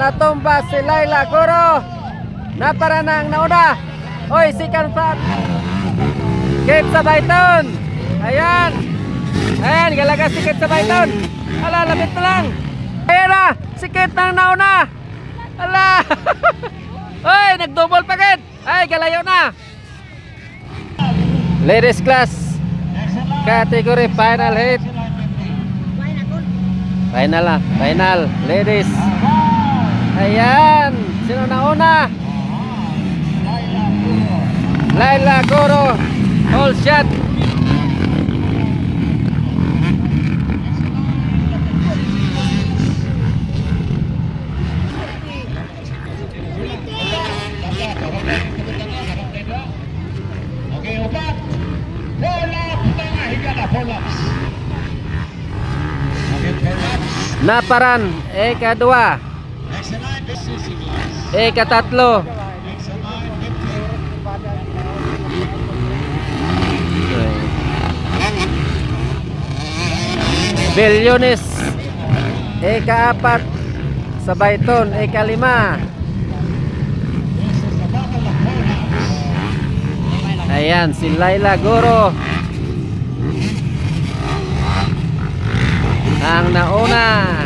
Natumba si Laila Guro. Napara na ang nauna. Oy, second shot. Kate sa Bayton. Ayan. Ayan, galagas si Kate sa Bayton. Ala, labit na lang. Ayan na, si Kate na nauna. Ala. Oy, nag-double pa Kate. Ay, galayo na. Ladies class category final hit. Final na, final ladies. Ayan, sino nauna? Laila Guro, all shot. Okay, upat. Pull-up, tengah hingga na pull-ups. Okay, pull-ups. Naparan, ika-2, Next in line, this is class. ika-3. Next in line, Bilyones, ika-4. Sa Bayton, ika-5. Ayan, si Laila Guro ang nauna.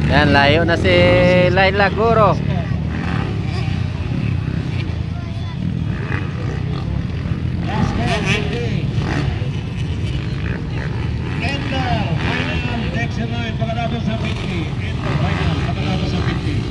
Yan, layo na si Laila Guro. Enter, final, next in line, pagkatapos sa 50. Enter, final, pagkatapos sa 50.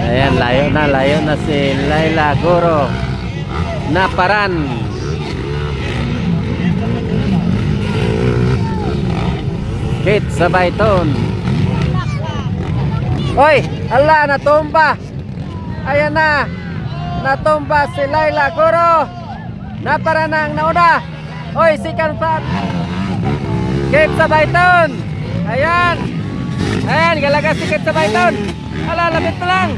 Ayan, layo na si Laila Guro. Naparan. Kate sa Bayton. Oy, ala, natumba. Ayan na. Natumba si Laila Guro. Naparan na ang nauna. Oy, second shot. Kate sa Bayton. Ayan. Ayan, galagas si Kate sa Bayton. Ala, labit na lang.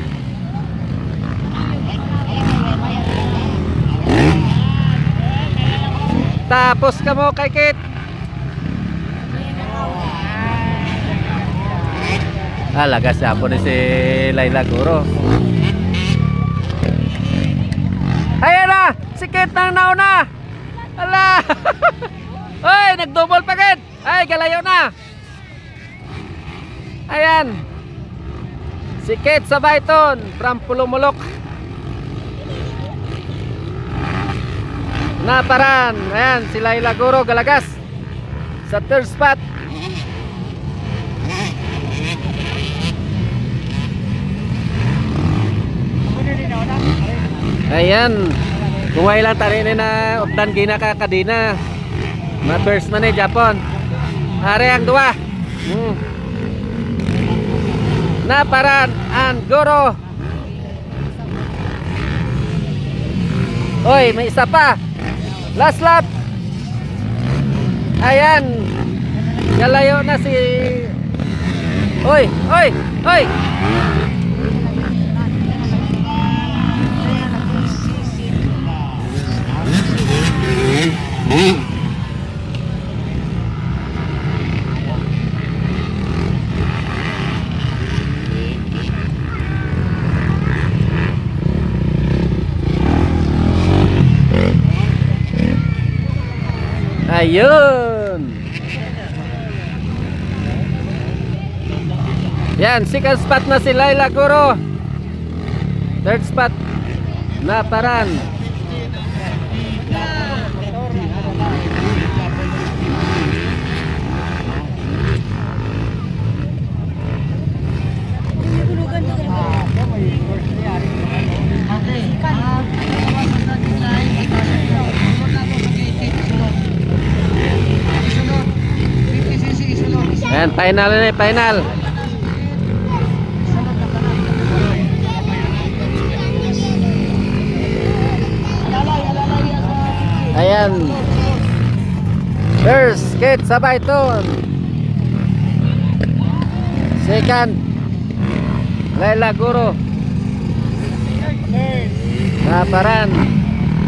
Tapos ka mo kay Kate. Lagas siya po ni si Laila Guro. Ayan na, si Kate na nauna. Ala. Oy, nag-double pa Kate. Ay, galayo na. Ayan. Si Kate sa Bayton from Pulumulok. Naparan. Ayan, si Laila Guro galagas sa third spot. Ayan, kung lang tari na updan gina ka kadina. Ma-first man Japon. Are ang dua. Naparan ang Guro. Oy, may isa pa. Last lap. Ayan. Galayo na si. Oy, oy, oy. Ayun. Yan, second spot na si Laila Guro. Third spot Naparan. Ayan, final na final. Ayan. First, Kate Sabayton. Second, Laila Guro. Naparan.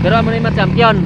Pero mo ni champion.